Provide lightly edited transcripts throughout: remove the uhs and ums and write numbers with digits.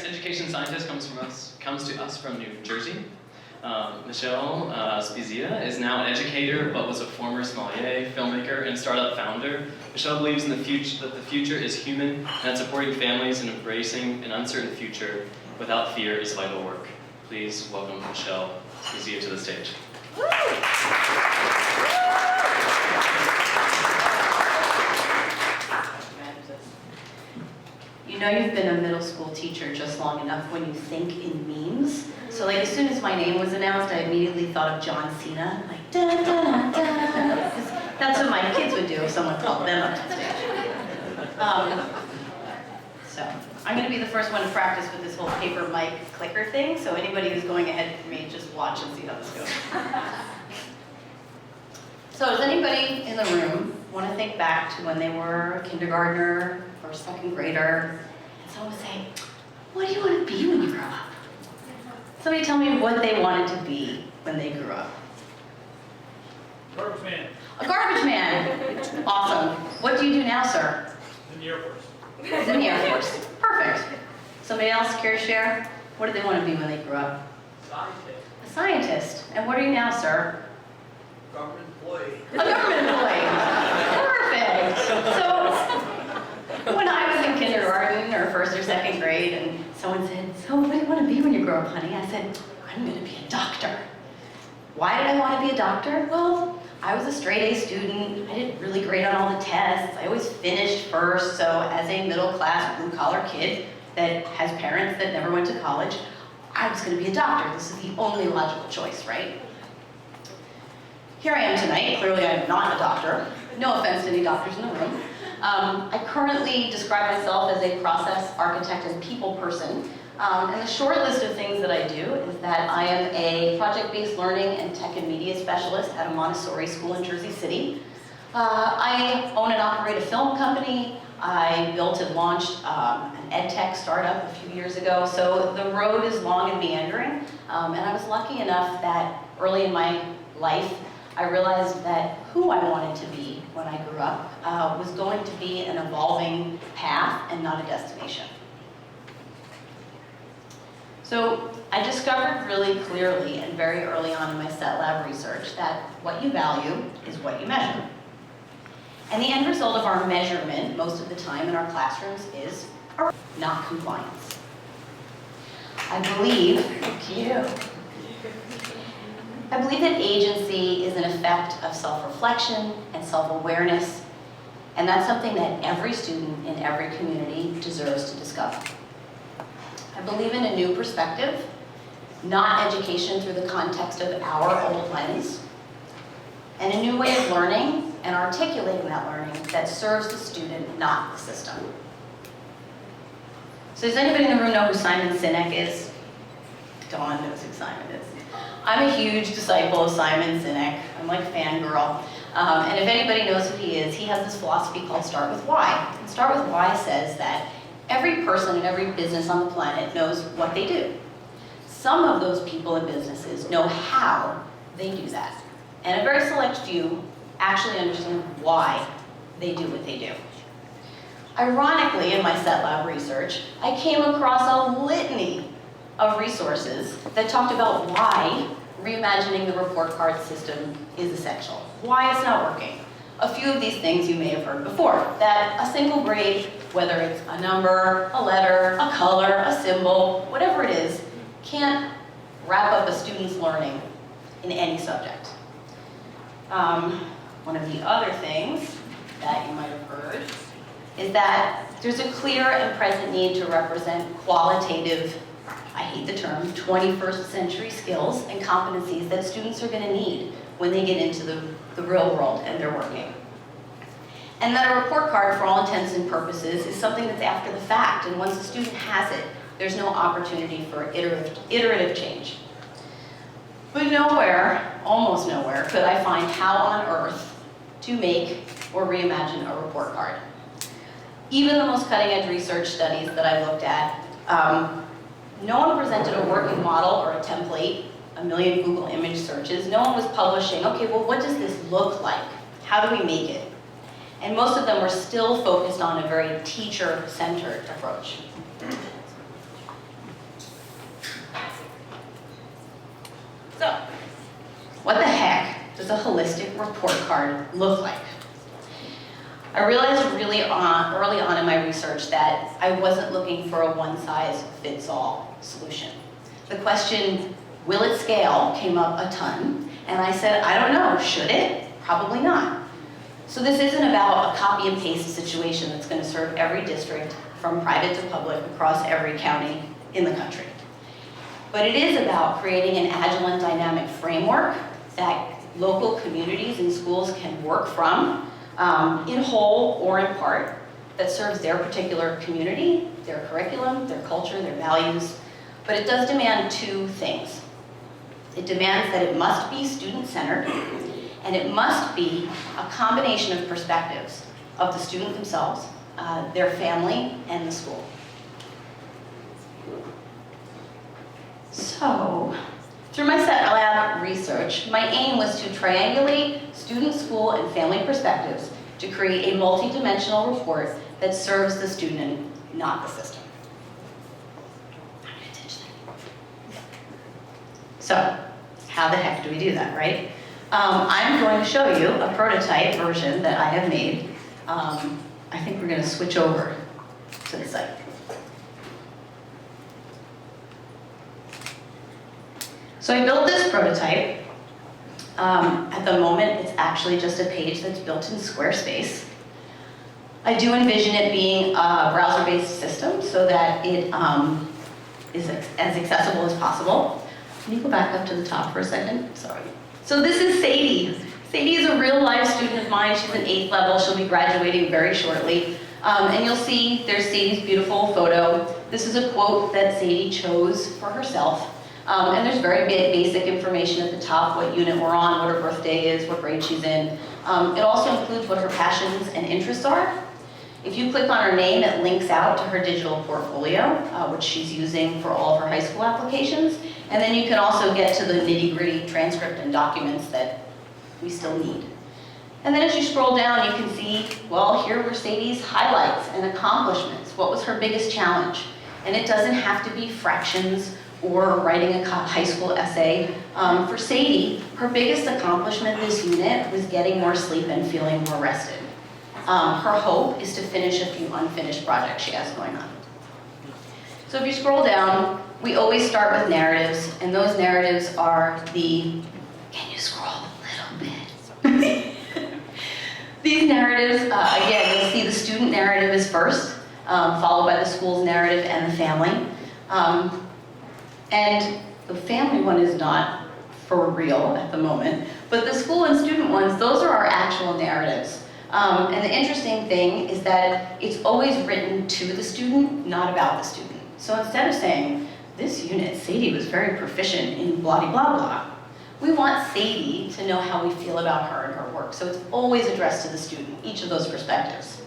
next education scientist comes to us from New Jersey. Michele Spiezia is now an educator, but was a former sommelier, filmmaker, and startup founder. Michele believes in the future, that the future is human, and that supporting families and embracing an uncertain future without fear is vital work. Please welcome Michele Spiezia to the stage. You know you've been a middle school teacher just long enough when you think in memes. So like as soon as my name was announced, I immediately thought of John Cena, like da da da da. That's what my kids would do if someone called them up to stage. So I'm going to be the first one to practice with this whole paper mic clicker thing. So anybody who's going ahead of me, just watch and see how this goes. So does anybody in the room want to think back to when they were a kindergartner or second grader, and someone would say, what do you want to be when you grow up? Somebody tell me what they wanted to be when they grew up. Garbage man. A garbage man. Awesome. What do you do now, sir? In the Air Force. He's in the Air Force. Perfect. Somebody else care to share? What did they want to be when they grew up? Scientist. A scientist. And what are you now, sir? Government employee. A government employee. Perfect. So when I was in kindergarten or first or second grade and someone said, so what do you want to be when you grow up, honey? I said, I'm going to be a doctor. Why did I want to be a doctor? Well, I was a straight A student. I did really great on all the tests. I always finished first. So as a middle class, blue collar kid that has parents that never went to college, I was going to be a doctor. This is the only logical choice, right? Here I am tonight. Clearly I am not a doctor. No offense to any doctors in the room. I currently describe myself as a process architect and people person. And the short list of things that I do is that I am a project-based learning and tech and media specialist at a Montessori school in Jersey City. I own and operate a film company. I built and launched an ed tech startup a few years ago. So the road is long and meandering. And I was lucky enough that early in my life, I realized that who I wanted to be when I grew up was going to be an evolving path and not a destination. So I discovered really clearly and very early on in my SET lab research that what you value is what you measure. And the end result of our measurement most of the time in our classrooms is not compliance. I believe that agency is an effect of self-reflection and self-awareness, and that's something that every student in every community deserves to discover. I believe in a new perspective, not education through the context of our old lens, and a new way of learning and articulating that learning that serves the student, not the system. So does anybody in the room know who Simon Sinek is? Dawn knows who Simon is. I'm a huge disciple of Simon Sinek. I'm like fangirl. And if anybody knows who he is, he has this philosophy called Start With Why. And Start With Why says that every person and every business on the planet knows what they do. Some of those people and businesses know how they do that. And a very select few actually understand why they do what they do. Ironically, in my SET lab research, I came across a litany of resources that talked about why reimagining the report card system is essential, why it's not working. A few of these things you may have heard before, that a single grade, whether it's a number, a letter, a color, a symbol, whatever it is, can't wrap up a student's learning in any subject. One of the other things that you might have heard is that there's a clear and present need to represent qualitative, I hate the term, 21st century skills and competencies that students are going to need when they get into the real world and they're working. And that a report card, for all intents and purposes, is something that's after the fact, and once the student has it, there's no opportunity for iterative change. But nowhere, almost nowhere, could I find how on earth to make or reimagine a report card. Even the most cutting-edge research studies that I looked at, no one presented a working model or a template, a million Google image searches. No one was publishing, okay, well, what does this look like? How do we make it? And most of them were still focused on a very teacher-centered approach. a holistic report card look like? I realized really early on in my research that I wasn't looking for a one-size-fits-all solution. The question, will it scale, came up a ton, and I said, I don't know, should it? Probably not. So this isn't about a copy and paste situation that's going to serve every district from private to public across every county in the country. But it is about creating an agile and dynamic framework that local communities and schools can work from in whole or in part, that serves their particular community, their curriculum, their culture, their values. But it does demand two things. It demands that it must be student-centered, and it must be a combination of perspectives of the student themselves, their family, and the school. So, through my set lab research, my aim was to triangulate student, school, and family perspectives to create a multi-dimensional report that serves the student, not the system. So, how the heck do we do that, right? I'm going to show you a prototype version that I have made. I think we're going to switch over to the site. So I built this prototype. At the moment, it's actually just a page that's built in Squarespace. I do envision it being a browser-based system so that it is as accessible as possible. Can you go back up to the top for a second? Sorry. So this is Sadie. Sadie is a real-life student of mine. She's in 8th level. She'll be graduating very shortly. And you'll see there's Sadie's beautiful photo. This is a quote that Sadie chose for herself. And there's very basic information at the top, what unit we're on, what her birthday is, what grade she's in. It also includes what her passions and interests are. If you click on her name, it links out to her digital portfolio, which she's using for all of her high school applications. And then you can also get to the nitty-gritty transcript and documents that we still need. And then as you scroll down, you can see, well, here were Sadie's highlights and accomplishments. What was her biggest challenge? And it doesn't have to be fractions or writing a high school essay. For Sadie, her biggest accomplishment this unit was getting more sleep and feeling more rested. Her hope is to finish a few unfinished projects she has going on. So if you scroll down, we always start with narratives, and those narratives are the, can you scroll a little bit? These narratives, again, you'll see the student narrative is first, followed by the school's narrative and the family. And the family one is not for real at the moment, but the school and student ones, those are our actual narratives. And the interesting thing is that it's always written to the student, not about the student. So instead of saying, this unit, Sadie was very proficient in blah, blah, blah, we want Sadie to know how we feel about her and her work. So it's always addressed to the student, each of those perspectives.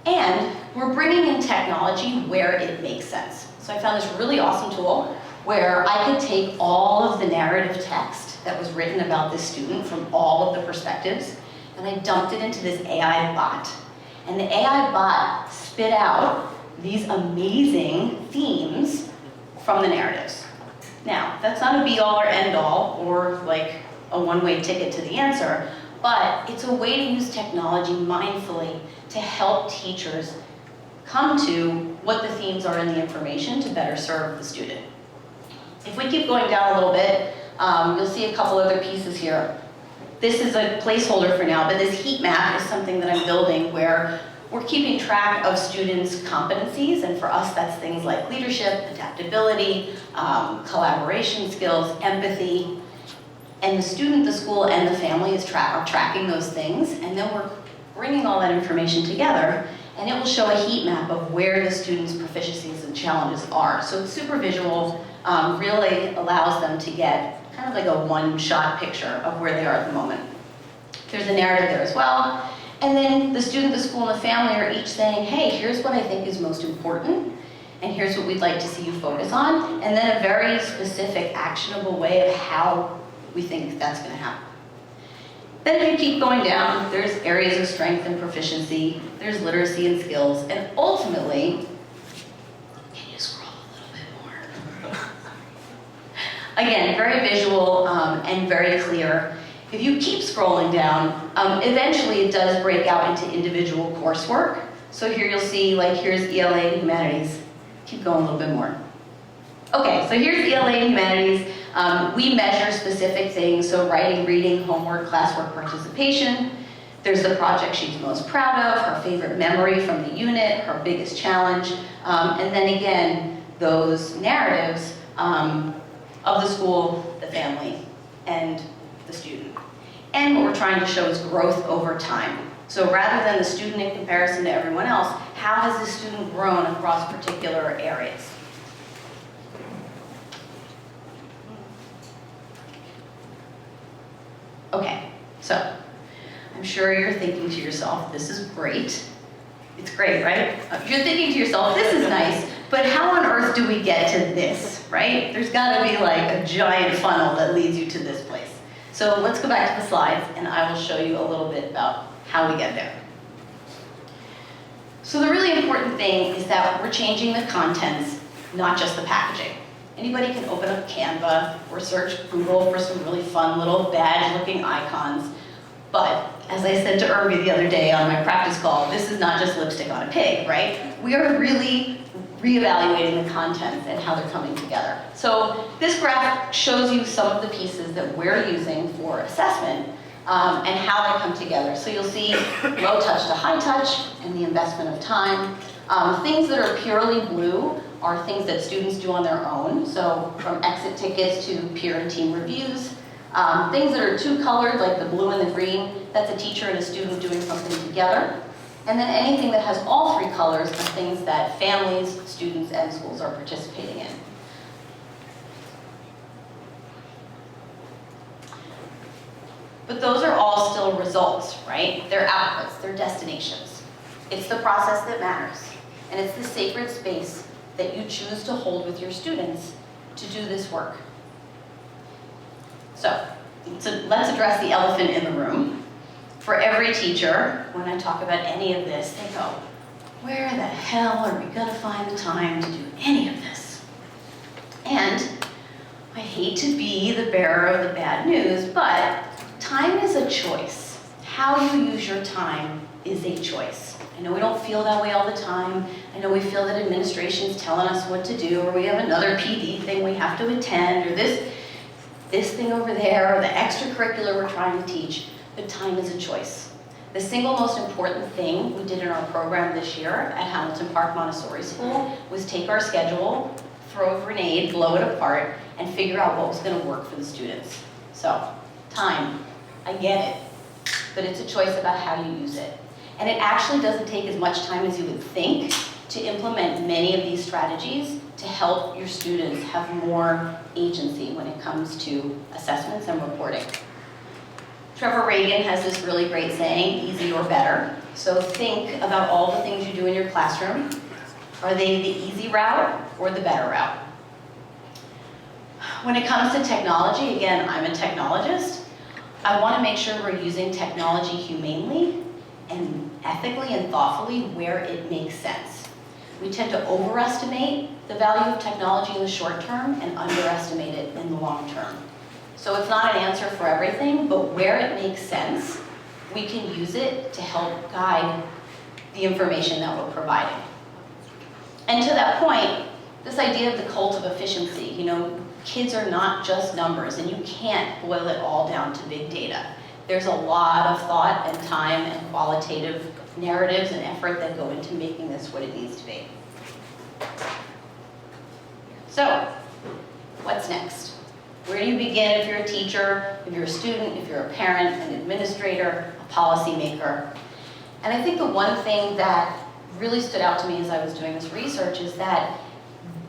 And we're bringing in technology where it makes sense. So I found this really awesome tool where I could take all of the narrative text that was written about this student from all of the perspectives, and I dumped it into this AI bot. And the AI bot spit out these amazing themes from the narratives. Now, that's not a be-all or end-all or like a one-way ticket to the answer, but it's a way to use technology mindfully to help teachers come to what the themes are in the information to better serve the student. If we keep going down a little bit, you'll see a couple other pieces here. This is a placeholder for now, but this heat map is something that I'm building where we're keeping track of students' competencies, and for us that's things like leadership, adaptability, collaboration skills, empathy. And the student, the school, and the family are tracking those things, and then we're bringing all that information together, and it will show a heat map of where the students' proficiencies and challenges are. So it's super visual, really allows them to get kind of like a one-shot picture of where they are at the moment. There's a narrative there as well. And then the student, the school, and the family are each saying, hey, here's what I think is most important, and here's what we'd like to see you focus on, and then a very specific, actionable way of how we think that's going to happen. Then if you keep going down, there's areas of strength and proficiency, there's literacy and skills, and ultimately, can you scroll a little bit more? Again, very visual and very clear. If you keep scrolling down, eventually it does break out into individual coursework. So here you'll see, like, here's ELA and Humanities. Keep going a little bit more. Okay, so here's ELA and Humanities. We measure specific things, so writing, reading, homework, classwork participation. There's the project she's most proud of, her favorite memory from the unit, her biggest challenge, and then again, those narratives of the school, the family, and the student. And what we're trying to show is growth over time. So rather than the student in comparison to everyone else, how has the student grown across particular areas? Okay, so I'm sure you're thinking to yourself, this is great. It's great, right? You're thinking to yourself, this is nice, but how on earth do we get to this, right? There's gotta be like a giant funnel that leads you to this place. So let's go back to the slides and I will show you a little bit about how we get there. So the really important thing is that we're changing the contents, not just the packaging. Anybody can open up Canva or search Google for some really fun little badge-looking icons. But as I said to Irvi the other day on my practice call, this is not just lipstick on a pig, right? We are really reevaluating the contents and how they're coming together. So this graph shows you some of the pieces that we're using for assessment and how they come together. So you'll see low touch to high touch and the investment of time. Things that are purely blue are things that students do on their own. So from exit tickets to peer and team reviews. Things that are two colored, like the blue and the green, that's a teacher and a student doing something together. And then anything that has all three colors are things that families, students, and schools are participating in. But those are all still results, right? They're outputs, they're destinations. It's the process that matters. And it's the sacred space that you choose to hold with your students to do this work. So let's address the elephant in the room. For every teacher, when I talk about any of this, they go, where the hell are we gonna find the time to do any of this? And I hate to be the bearer of the bad news, but time is a choice. How you use your time is a choice. I know we don't feel that way all the time. I know we feel that administration's telling us what to do, or we have another PD thing we have to attend, or this thing over there, or the extracurricular we're trying to teach, but time is a choice. The single most important thing we did in our program this year at Hamilton Park Montessori School was take our schedule, throw a grenade, blow it apart, and figure out what was gonna work for the students. So, time, I get it, but it's a choice about how you use it. And it actually doesn't take as much time as you would think to implement many of these strategies to help your students have more agency when it comes to assessments and reporting. Trevor Reagan has this really great saying, easy or better. So think about all the things you do in your classroom. Are they the easy route or the better route? When it comes to technology, again, I'm a technologist. I want to make sure we're using technology humanely and ethically and thoughtfully where it makes sense. We tend to overestimate the value of technology in the short term and underestimate it in the long term. So it's not an answer for everything, but where it makes sense, we can use it to help guide the information that we're providing. And to that point, this idea of the cult of efficiency, you know, kids are not just numbers, and you can't boil it all down to big data. There's a lot of thought and time and qualitative narratives and effort that go into making this what it needs to be. So, what's next? Where do you begin if you're a teacher, if you're a student, if you're a parent, an administrator, a policymaker? And I think the one thing that really stood out to me as I was doing this research is that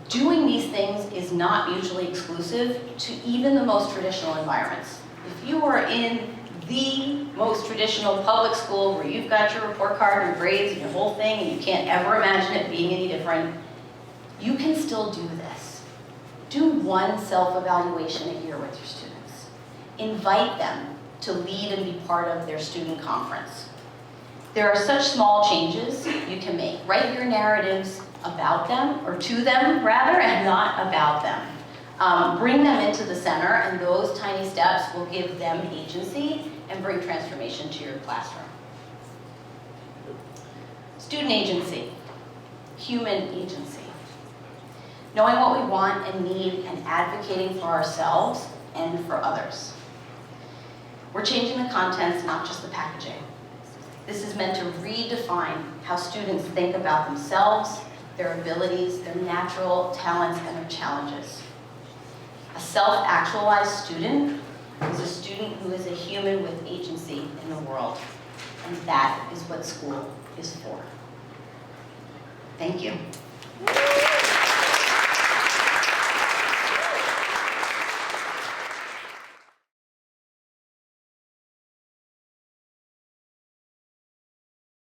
doing these things is not mutually exclusive to even the most traditional environments. If you are in the most traditional public school where you've got your report card and grades and your whole thing and you can't ever imagine it being any different, you can still do this. Do one self-evaluation a year with your students. Invite them to lead and be part of their student conference. There are such small changes you can make. Write your narratives about them, or to them rather, and not about them. Bring them into the center, and those tiny steps will give them agency and bring transformation to your classroom. Student agency, human agency. Knowing what we want and need and advocating for ourselves and for others. We're changing the contents, not just the packaging. This is meant to redefine how students think about themselves, their abilities, their natural talents, and their challenges. A self-actualized student is a student who is a human with agency in the world. And that is what school is for. Thank you.